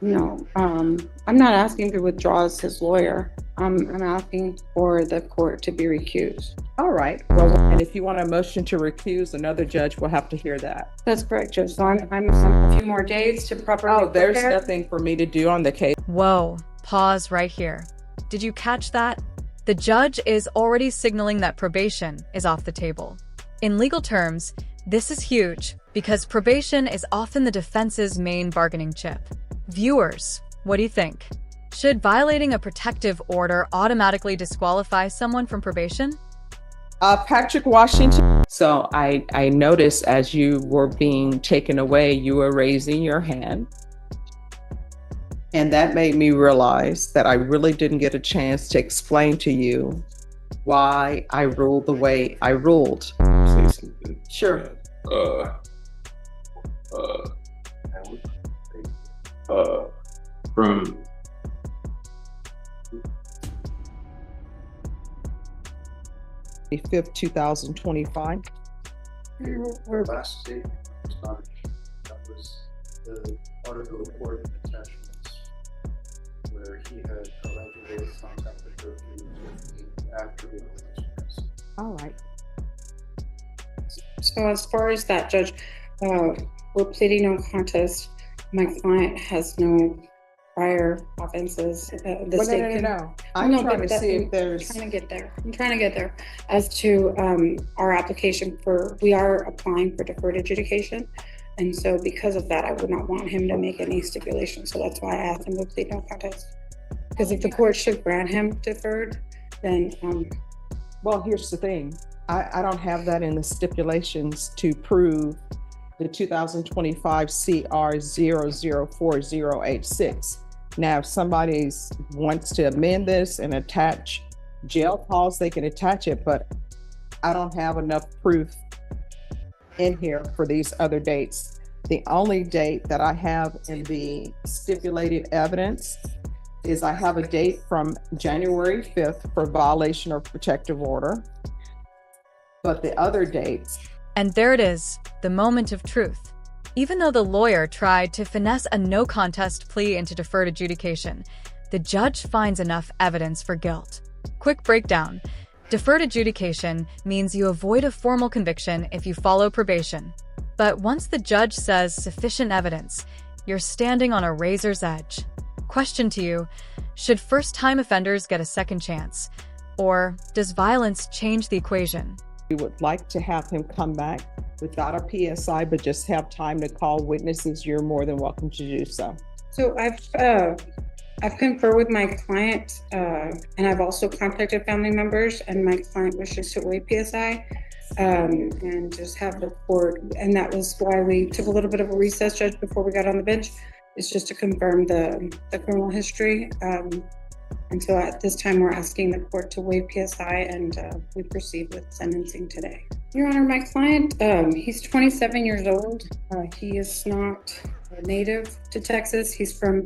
No, I'm not asking to withdraw as his lawyer. I'm asking for the court to be recused. All right. Well, and if you want a motion to recuse, another judge will have to hear that. That's correct, Judge. So I'm a few more days to properly Oh, there's prepare. nothing for me to do on the case. Whoa, pause right here. Did you catch that? The judge is already signaling that probation is off the table. In legal terms, this is huge because probation is often the defense's main bargaining chip. Viewers, what do you think? Should violating a protective order automatically disqualify someone from probation? Patrick Washington. So I noticed as you were being taken away, you were raising your hand. And that made me realize that I really didn't get a chance to explain to you why I ruled the way I ruled. Say something. Sure. From The 5th, 2025. We're Last statement was not, that was the article report attachments where he had allegedly contacted her after the election. All right. So as far as that, Judge, we're pleading no contest. My client has no prior offenses. No. I'm trying to see if there's. I'm trying to get there. As to our application we are applying for deferred adjudication. And so because of that, I would not want him to make any stipulations. So that's why I asked him to plead no contest. Because if the court should grant him deferred, then Well, here's the thing. I don't have that in the stipulations to prove the 2025 CR 004086. Now, if somebody wants to amend this and attach jail calls, they can attach it, but I don't have enough proof in here for these other dates. The only date that I have in the stipulated evidence is I have a date from January 5th for violation of protective order. But the other dates. And there it is, the moment of truth. Even though the lawyer tried to finesse a no contest plea into deferred adjudication, the judge finds enough evidence for guilt. Quick breakdown. Deferred adjudication means you avoid a formal conviction if you follow probation. But once the judge says sufficient evidence, you're standing on a razor's edge. Question to you, should first-time offenders get a second chance? Or does violence change the equation? We would like to have him come back without a PSI, but just have time to call witnesses. You're more than welcome to do so. So I've conferred with my client, and I've also contacted family members, and my client wishes to waive PSI and just have the court. And that was why we took a little bit of a recess, Judge, before we got on the bench. It's just to confirm the criminal history. And so at this time, we're asking the court to waive PSI, and we proceed with sentencing today. Your Honor, my client, he's 27 years old. He is not native to Texas. He's from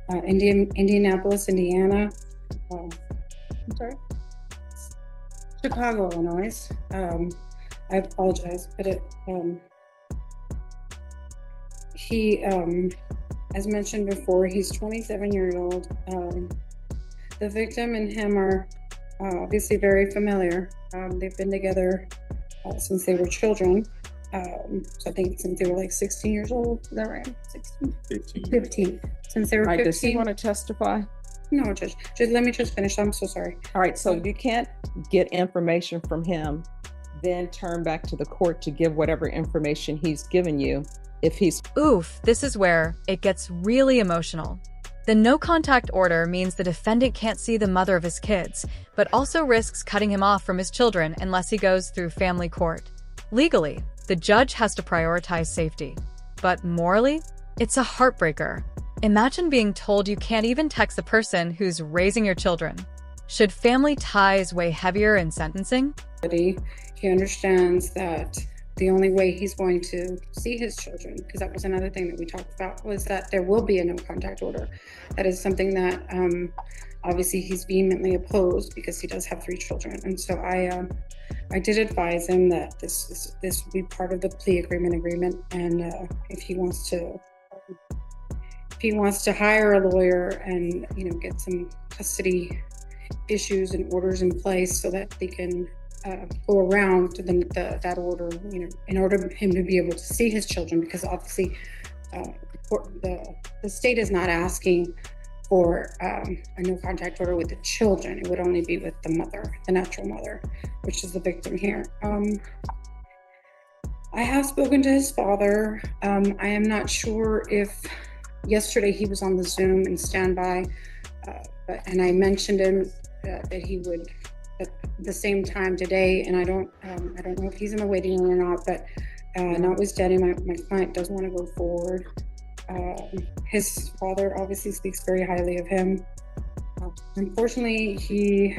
Indianapolis, Indiana. I'm sorry, Chicago, Illinois. I apologize, but he, as mentioned before, he's 27 years old. The victim and him are obviously very familiar. They've been together since they were children. So I think since they were like 16 years old. Is that right? 16? 15. Since they were 15. Does he want to testify? No, Judge. Just let me just finish. I'm so sorry. All right, so you can't get information from him, then turn back to the court to give whatever information he's given you if he's. Oof, this is where it gets really emotional. The no-contact order means the defendant can't see the mother of his kids, but also risks cutting him off from his children unless he goes through family court. Legally, the judge has to prioritize safety. But morally, it's a heartbreaker. Imagine being told you can't even text the person who's raising your children. Should family ties weigh heavier in sentencing? He understands that the only way he's going to see his children, because that was another thing that we talked about, was that there will be a no contact order. That is something that obviously he's vehemently opposed because he does have 3 children. And so I did advise him that this would be part of the plea agreement, and if he wants to he wants to hire a lawyer and, get some custody issues and orders in place so that they can go around that order, in order for him to be able to see his children, because obviously the state is not asking for a no contact order with the children. It would only be with the mother, the natural mother, which is the victim here. I have spoken to his father. I am not sure if yesterday he was on the Zoom and standby, and I mentioned him that he would at the same time today, and I don't know if he's in the waiting room or not, but notwithstanding, my client does want to go forward. His father obviously speaks very highly of him. Unfortunately, he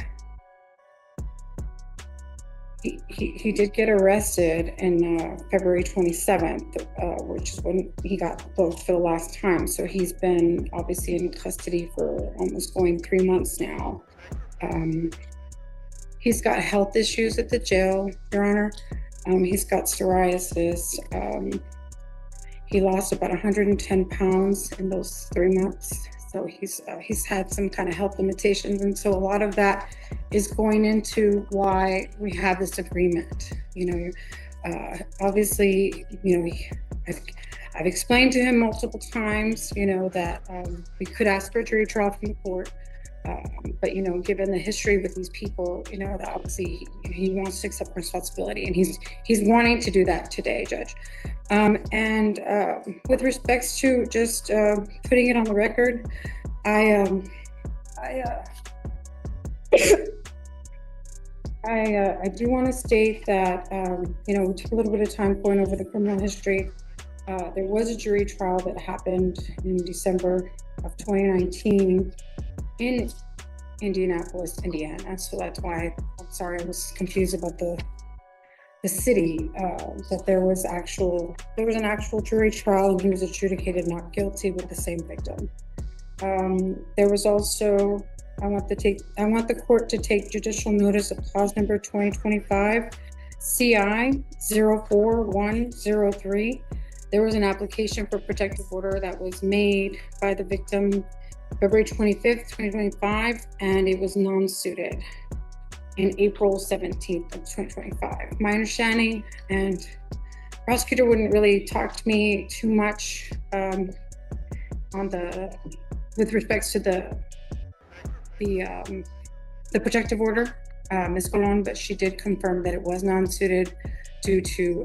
did get arrested in February 27th, which is when he got booked for the last time. So he's been obviously in custody for almost going 3 months now. He's got health issues at the jail, Your Honor. He's got psoriasis. He lost about 110 pounds in those 3 months. So he's had some kind of health limitations. And so a lot of that is going into why we have this agreement. Obviously, I've explained to him multiple times, that we could ask for a jury trial from the court. But given the history with these people, that obviously he wants to accept responsibility, and he's wanting to do that today, Judge. And with respects to just putting it on the record, I do want to state that we took a little bit of time going over the criminal history. There was a jury trial that happened in December of 2019 in Indianapolis, Indiana. So that's why I'm sorry I was confused about the city. That there was an actual jury trial, and he was adjudicated not guilty with the same victim. There was also, I want the court to take judicial notice of clause number 2025 CI 04103. There was an application for protective order that was made by the victim February 25th, 2025, and it was non-suited in April 17th of 2025. My understanding, and the prosecutor wouldn't really talk to me too much with respects to the protective order, Ms. Colon, but she did confirm that it was non-suited due to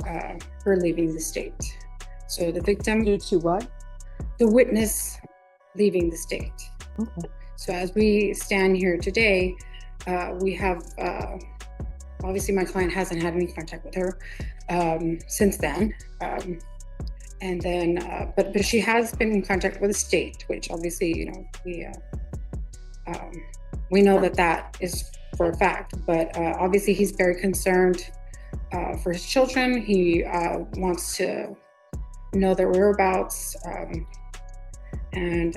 her leaving the state. So the victim— Due to what? The witness leaving the state. Okay. So as we stand here today, we have, obviously my client hasn't had any contact with her since then. And then, but she has been in contact with the state, which obviously, we know that is for a fact, but obviously he's very concerned for his children. He wants to know their whereabouts, and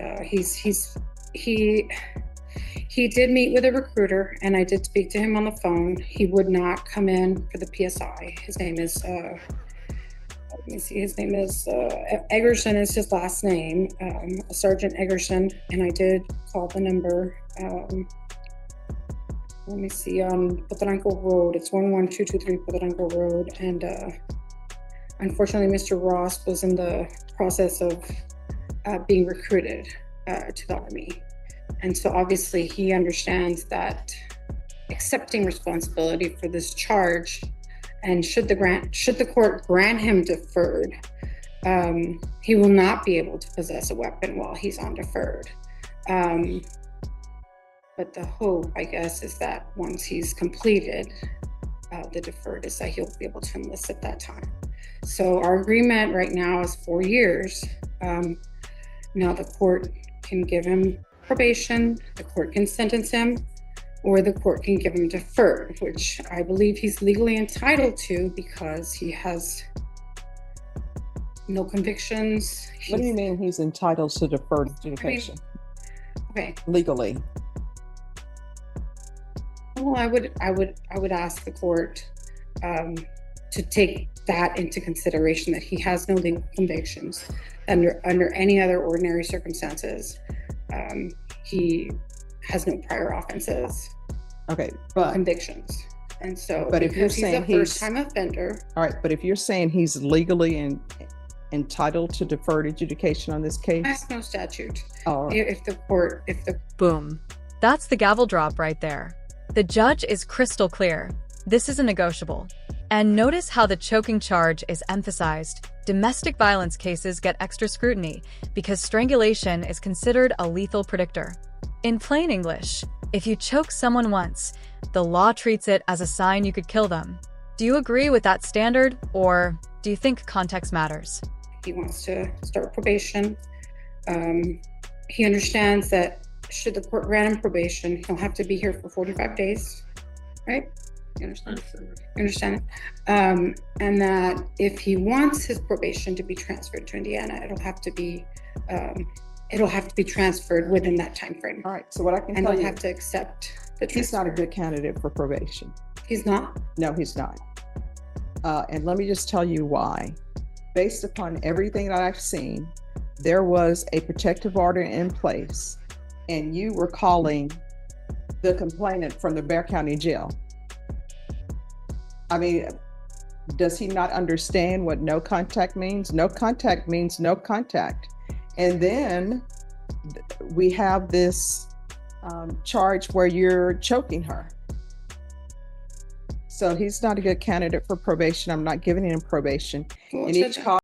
he did meet with a recruiter, and I did speak to him on the phone. He would not come in for the PSI. His name is, Eggerson is his last name, Sergeant Eggerson, and I did call the number. On Potranco Road. It's 11223 Potranco Road, and unfortunately, Mr. Ross was in the process of being recruited to the Army. And so obviously he understands that accepting responsibility for this charge, and should the court grant him deferred, he will not be able to possess a weapon while he's on deferred. But the hope, I guess, is that once he's completed the deferred, is that he'll be able to enlist at that time. So our agreement right now is 4 years. Now the court can give him probation, the court can sentence him, or the court can give him deferred, which I believe he's legally entitled to because he has no convictions. What do you mean he's entitled to deferred adjudication? Okay. Legally. Well, I would ask the court to take that into consideration, that he has no legal convictions under any other ordinary circumstances. He has no prior offenses, Okay, but convictions. And so, But if you're because he's saying a he's- first-time offender, all right, but if you're saying he's legally entitled to deferred adjudication on this I case, have no statute. oh, If the Boom. That's the gavel drop right there. The judge is crystal clear. This is a negotiable. And notice how the choking charge is emphasized. Domestic violence cases get extra scrutiny because strangulation is considered a lethal predictor. In plain English, if you choke someone once, the law treats it as a sign you could kill them. Do you agree with that standard, or do you think context matters? he wants to start probation, he understands that should the court grant him probation, he'll have to be here for 45 days, right? You understand? You understand it? And that if he wants his probation to be transferred to Indiana, it'll have to be transferred within that time frame. all right, so what I can And tell they'll you, have to accept the he's not a transfer. good candidate for probation. He's not? No, he's not. And let me just tell you why. Based upon everything that I've seen, there was a protective order in place, and you were calling the complainant from the Bexar County Jail. I mean, does he not understand what no contact means? No contact means no contact. And then we have this charge where you're choking her. So he's not a good candidate for probation. I'm not giving him probation. Well, In Judge, each call,